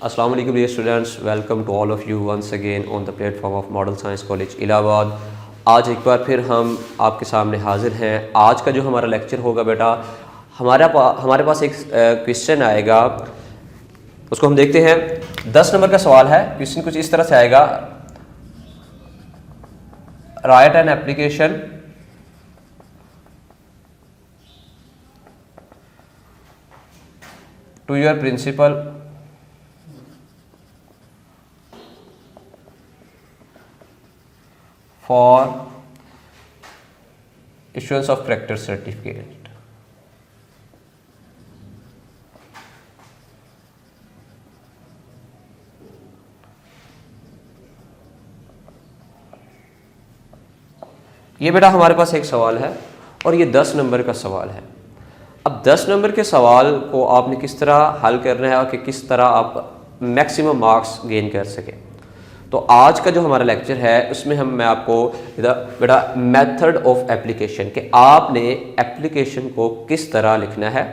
अस्सलाम वालेकुम dear students, welcome to all of you once again on the platform of model science college Allahabad. आज एक बार फिर हम आपके सामने हाजिर हैं। आज का जो हमारा लेक्चर होगा बेटा, हमारे पास एक क्वेश्चन आएगा, उसको हम देखते हैं। 10 नंबर का सवाल है। क्वेश्चन कुछ इस तरह से आएगा, write an application to your principal for issuance of character certificate। ये बेटा हमारे पास एक सवाल है और ये 10 नंबर का सवाल है। अब 10 नंबर के सवाल को आपने किस तरह हल करना है और कि किस तरह आप मैक्सिमम मार्क्स गेन कर सकें। तो आज का जो हमारा लेक्चर है उसमें मैं आपको बेटा मेथड ऑफ एप्लीकेशन के आपने एप्लीकेशन को किस तरह लिखना है,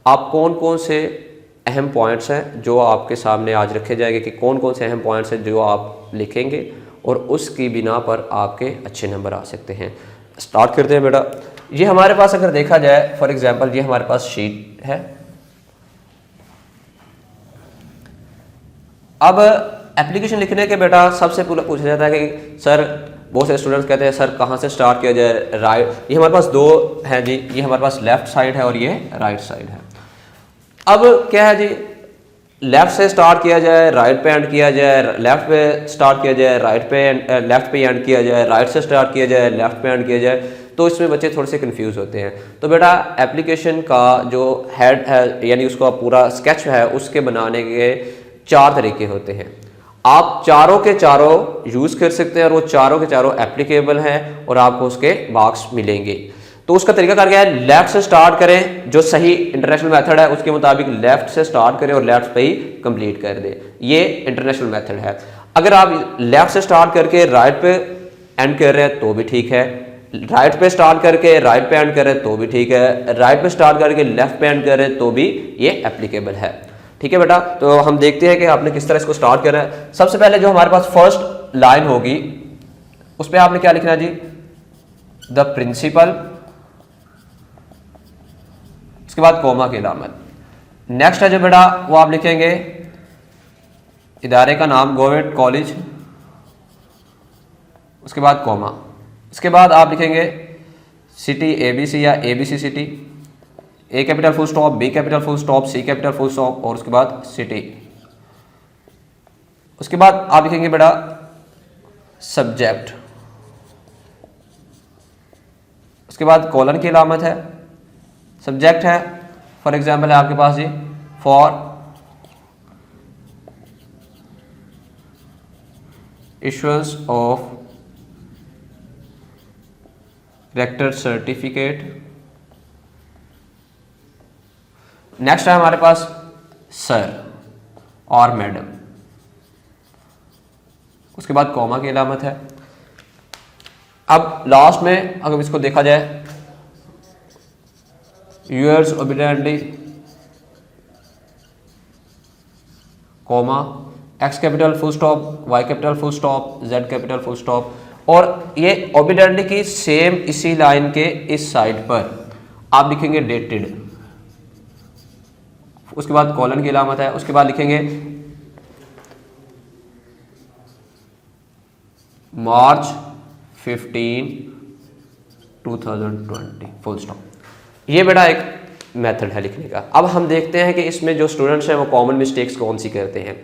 आप कौन कौन से अहम पॉइंट्स हैं जो आपके सामने आज रखे जाएंगे कि कौन कौन से अहम पॉइंट्स हैं जो आप लिखेंगे और उसकी बिना पर आपके अच्छे नंबर आ सकते हैं। स्टार्ट करते हैं बेटा। ये हमारे पास अगर देखा जाए, फॉर एग्जांपल ये हमारे पास शीट है। अब एप्लीकेशन लिखने के बेटा सबसे पहले पूछा जाता है कि सर, बहुत से स्टूडेंट्स कहते हैं सर कहाँ से स्टार्ट किया जाए। राइट, ये हमारे पास दो हैं जी, ये हमारे पास लेफ्ट साइड है और ये राइट साइड है। अब क्या है जी, लेफ्ट से स्टार्ट किया जाए, राइट पे एंड किया जाए, लेफ्ट पे स्टार्ट किया जाए, राइट पे लेफ्ट पे एंड किया जाए, राइट से स्टार्ट किया जाए, लेफ्ट पे एंड किया जाए, तो इसमें बच्चे थोड़े से कंफ्यूज होते हैं। तो बेटा एप्लीकेशन का जो हेड है यानी उसका पूरा स्केच है उसके बनाने के 4 तरीके होते हैं। आप चारों के चारों यूज कर सकते हैं और वो चारों के चारों एप्लीकेबल हैं और आपको उसके मार्क्स मिलेंगे। तो उसका तरीका क्या है, लेफ्ट से स्टार्ट करें, जो सही इंटरनेशनल मेथड है उसके मुताबिक लेफ्ट से स्टार्ट करें और लेफ्ट पे ही कंप्लीट कर दें। ये इंटरनेशनल मेथड है। अगर आप लेफ्ट से स्टार्ट करके राइट पे एंड कर रहे हैं तो भी ठीक है, राइट पे स्टार्ट करके राइट पे एंड कर रहे हैं तो भी ठीक है, राइट पे स्टार्ट करके लेफ्ट पे एंड कर रहे हैं तो भी ये एप्लीकेबल है। ठीक है बेटा, तो हम देखते हैं कि आपने किस तरह इसको स्टार्ट करा है। सबसे पहले जो हमारे पास फर्स्ट लाइन होगी उस पर आपने क्या लिखना है जी, द प्रिंसिपल, उसके बाद कोमा की अलामत। नेक्स्ट है जो बेटा वो आप लिखेंगे इदारे का नाम, गवर्नमेंट कॉलेज, उसके बाद कोमा। इसके बाद आप लिखेंगे सिटी ABC या ABC city, A capital full stop, B capital full stop, C capital full stop और उसके बाद सिटी। उसके बाद आप लिखेंगे बेटा सब्जेक्ट, उसके बाद कॉलन की अलामत है। सब्जेक्ट है फॉर एग्जांपल है आपके पास जी for issuance of character certificate. Next है हमारे पास सर और मैडम, उसके बाद कॉमा की अलामत है। अब लास्ट में अगर इसको देखा जाए, yours obediently comma, X capital full stop, Y capital full stop, Z capital full stop. और ये ओबिडेंटली की सेम इसी लाइन के इस साइड पर आप लिखेंगे डेटेड, उसके बाद कॉलन की अलामत है। उसके बाद लिखेंगे मार्च 15, 2020 फुल स्टॉप। ये बेटा एक मेथड है लिखने का। अब हम देखते हैं कि इसमें जो स्टूडेंट्स हैं वो कॉमन मिस्टेक्स कौन सी करते हैं।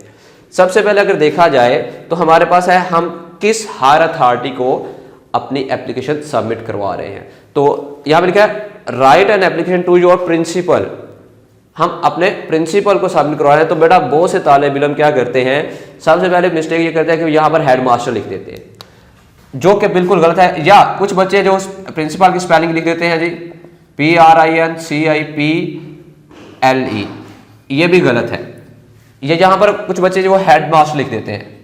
सबसे पहले अगर देखा जाए तो हमारे पास है हम किस हायर अथॉरिटी को अपनी एप्लीकेशन सबमिट करवा रहे हैं। तो यहां पर लिखा है write an application to your principal, हम अपने प्रिंसिपल को सबमिट करवा रहे हैं। तो बेटा बहुत से तालिब इल्म क्या करते हैं, सबसे पहले मिस्टेक ये करते हैं कि यहाँ पर हेडमास्टर लिख देते हैं, जो कि बिल्कुल गलत है। या कुछ बच्चे जो प्रिंसिपल की स्पेलिंग लिख देते हैं जी PRINCIPLE, ये भी गलत है। ये जहां पर कुछ बच्चे जो हेडमास्टर लिख देते हैं,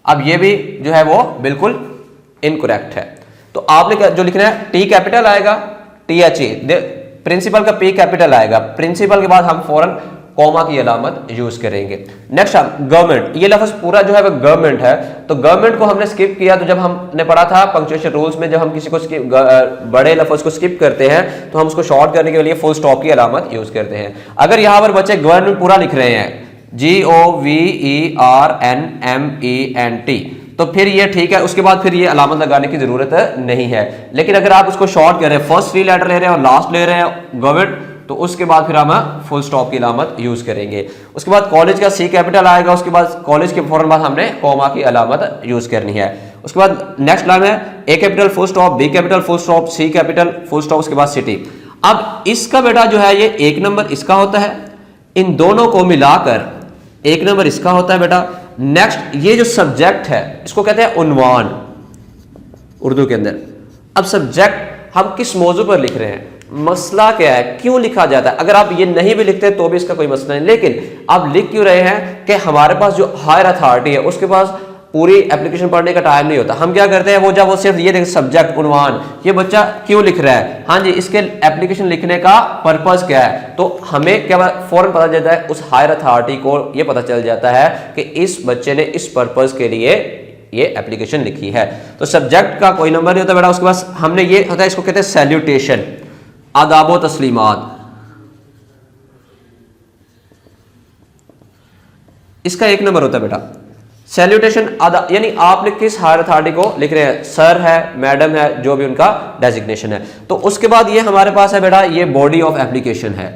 अब ये भी जो है वो बिल्कुल इनकरेक्ट है। तो आपने जो लिखना है टी कैपिटल आएगा, THE, प्रिंसिपल का P कैपिटल आएगा, प्रिंसिपल के बाद हम फौरन कॉमा की अलामत यूज करेंगे। नेक्स्ट हम गवर्नमेंट, ये लफ्ज पूरा जो है वो गवर्नमेंट है, तो गवर्नमेंट को हमने स्किप किया। तो जब हमने पढ़ा था पंक्चुएशन रूल्स में, जब हम किसी को बड़े लफ्ज को स्किप करते हैं तो हम उसको शॉर्ट करने के लिए फुल स्टॉप की अलामत यूज करते हैं। अगर यहाँ पर बच्चे गवर्नमेंट पूरा लिख रहे हैं GOVERNMENT, तो फिर ये ठीक है, उसके बाद फिर ये अलामत लगाने की जरूरत नहीं है। लेकिन अगर आप उसको शॉर्ट कर रहे हैं, फर्स्ट 3 लेटर ले रहे हैं और लास्ट ले रहे हैं गवर्नमेंट, तो उसके बाद फिर हम फुल स्टॉप की अलामत यूज करेंगे। उसके बाद कॉलेज का C कैपिटल आएगा, उसके बाद कॉलेज के फौरन बाद हमने कॉमा की अलामत यूज करनी है। उसके बाद नेक्स्ट लाइन है A capital full stop, B capital full stop, C capital full stop, उसके बाद सिटी। अब इसका बेटा जो है ये 1 नंबर इसका होता है, इन दोनों को मिलाकर 1 नंबर इसका होता है बेटा। नेक्स्ट ये जो सब्जेक्ट है इसको कहते हैं उन्वान उर्दू के अंदर। अब सब्जेक्ट हम किस मौजू पर लिख रहे हैं, मसला क्या है, क्यों लिखा जाता है। अगर आप ये नहीं भी लिखते तो भी इसका कोई मसला नहीं, लेकिन आप लिख क्यों रहे हैं कि हमारे पास जो हायर अथॉरिटी है उसके पास पूरी एप्लीकेशन पढ़ने का टाइम नहीं होता। हम क्या करते हैं, वो सिर्फ ये देखें सब्जेक्ट उन्वान, ये बच्चा क्यों लिख रहा है, हाँ जी इसके एप्लीकेशन लिखने का पर्पस क्या है, तो हमें क्या फौरन पता चलता है, उस हायर अथॉरिटी को ये पता चल जाता है कि इस बच्चे ने इस पर्पस के लिए ये एप्लीकेशन लिखी है। तो सब्जेक्ट का कोई नंबर नहीं होता बेटा। उसके बाद हमने ये होता है, इसको कहते हैं सैल्यूटेशन, आदाब व तस्लीमात, इसका 1 नंबर होता है बेटा। सैल्यूटेशन यानी आपने किस हायर अथॉरिटी को लिख रहे हैं, सर है, मैडम है, जो भी उनका डेजिग्नेशन है। तो उसके बाद ये हमारे पास है बेटा, ये बॉडी ऑफ एप्लीकेशन है।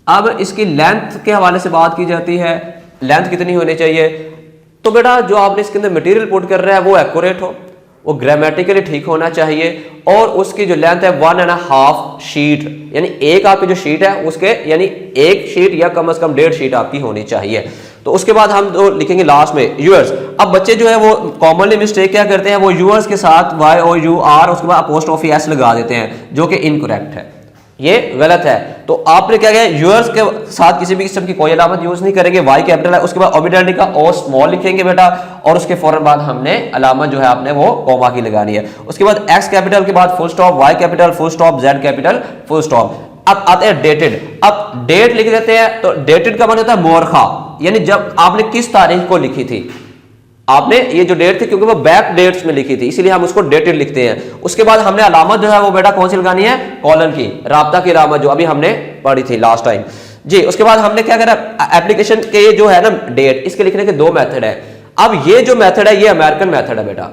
अब इसकी लेंथ के हवाले से बात की जाती है, लेंथ कितनी होनी चाहिए। तो बेटा जो आपने इसके अंदर मटेरियल पुट कर रहा है वो एक्यूरेट हो, वो ग्रामेटिकली ठीक होना चाहिए, और उसकी जो लेंथ है 1.5 शीट, यानी एक आपकी जो शीट है उसके यानी 1 शीट या कम से कम 1.5 शीट आपकी होनी चाहिए। तो उसके बाद हम तो लिखेंगे लास्ट में यूअर्स। अब बच्चे जो है वो कॉमनली मिस्टेक क्या करते हैं, वो यूअर्स के साथ YOUR उसके बाद अपोस्ट्रोफी S लगा देते हैं, जो कि इनकरेक्ट है, ये गलत है। तो आपने क्या किया, यूअर्स के साथ किसी भी किस्म की कोई अलामत यूज नहीं करेंगे, Y कैपिटल है, उसके बाद ऑर्बिटलिटी का O स्मॉल लिखेंगे बेटा, और उसके फौरन बाद हमने अलामत जो है आपने वो कॉमा की लगानी है। उसके बाद X कैपिटल के बाद full stop, Y capital full stop, Z capital full stop. अब आते हैं डेटेड। अब डेट लिख देते हैं, तो डेटेड का मतलब होता है मोरखा, यानी जब आपने किस तारीख को लिखी थी। आपने ये जो डेट थी क्योंकि वो बैक डेट्स में लिखी थी, इसीलिए हम उसको डेटेड लिखते हैं। उसके बाद हमने अलामत जो है वो बेटा कौन सी लगानी है, कॉलन की, राब्ता की अलामत जो अभी हमने पढ़ी थी लास्ट टाइम जी। उसके बाद हमने क्या करा, एप्लीकेशन के ये जो है ना डेट, इसके लिखने के 2 मेथड है। अब ये जो मेथड है ये अमेरिकन मेथड है बेटा।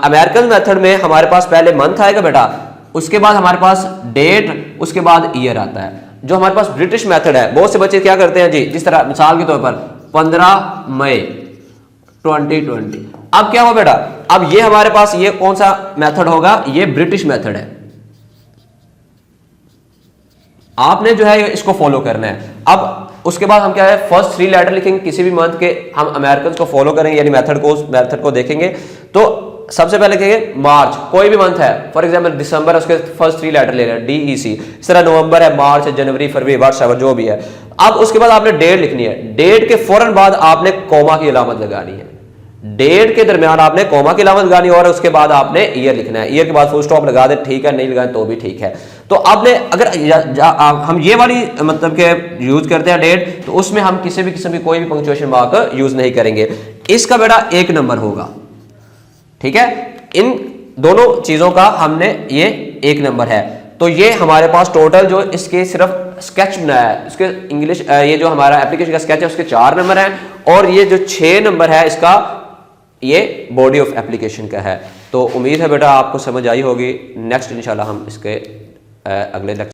अमेरिकन मेथड में हमारे पास पहले मंथ आएगा बेटा, उसके बाद हमारे पास डेट, उसके बाद ईयर आता है। जो हमारे पास ब्रिटिश मेथड है, बहुत से बच्चे क्या करते हैं जी, जिस तरह मिसाल के तौर पर 15 मई 2020। अब क्या हो बेटा, अब ये हमारे पास ये कौन सा मेथड होगा, ये ब्रिटिश मेथड है। आपने जो है इसको फॉलो करना है। अब उसके बाद हम क्या है, फर्स्ट 3 लेटर लिखेंगे किसी भी मंथ के, हम अमेरिकन को फॉलो करेंगे, यानी मेथड को देखेंगे। तो सबसे पहले लिखेंगे मार्च, कोई भी मंथ है, फॉर एग्जांपल दिसंबर है, उसके फर्स्ट 3 लेटर ले रहे हैं DEC। इस तरह नवंबर है, मार्च है, जनवरी, फरवरी, व्हाटएवर जो भी है। अब उसके बाद आपने डेट लिखनी है, डेट के फौरन बाद आपने कॉमा की अलामत लगानी है, डेट के दरमियान आपने कॉमा की अलामत लगानी, और उसके बाद आपने ईयर लिखना है। ईयर के बाद फुल स्टॉप लगा दे, ठीक है, नहीं लगाए तो भी ठीक है। तो आपने अगर हम ये वाली मतलब के यूज करते हैं डेट, तो उसमें हम किसी भी किस्म की कोई भी पंक्चुएशन मार्क यूज नहीं करेंगे। इसका बेटा 1 नंबर होगा, ठीक है। इन दोनों चीजों का हमने ये 1 नंबर है। तो ये हमारे पास टोटल जो इसके सिर्फ स्केच बनाया है, इसके इंग्लिश ये जो हमारा एप्लीकेशन का स्केच है उसके 4 नंबर है, और ये जो 6 नंबर है इसका ये बॉडी ऑफ एप्लीकेशन का है। तो उम्मीद है बेटा आपको समझ आई होगी। नेक्स्ट इंशाल्लाह हम इसके अगले लेक्चर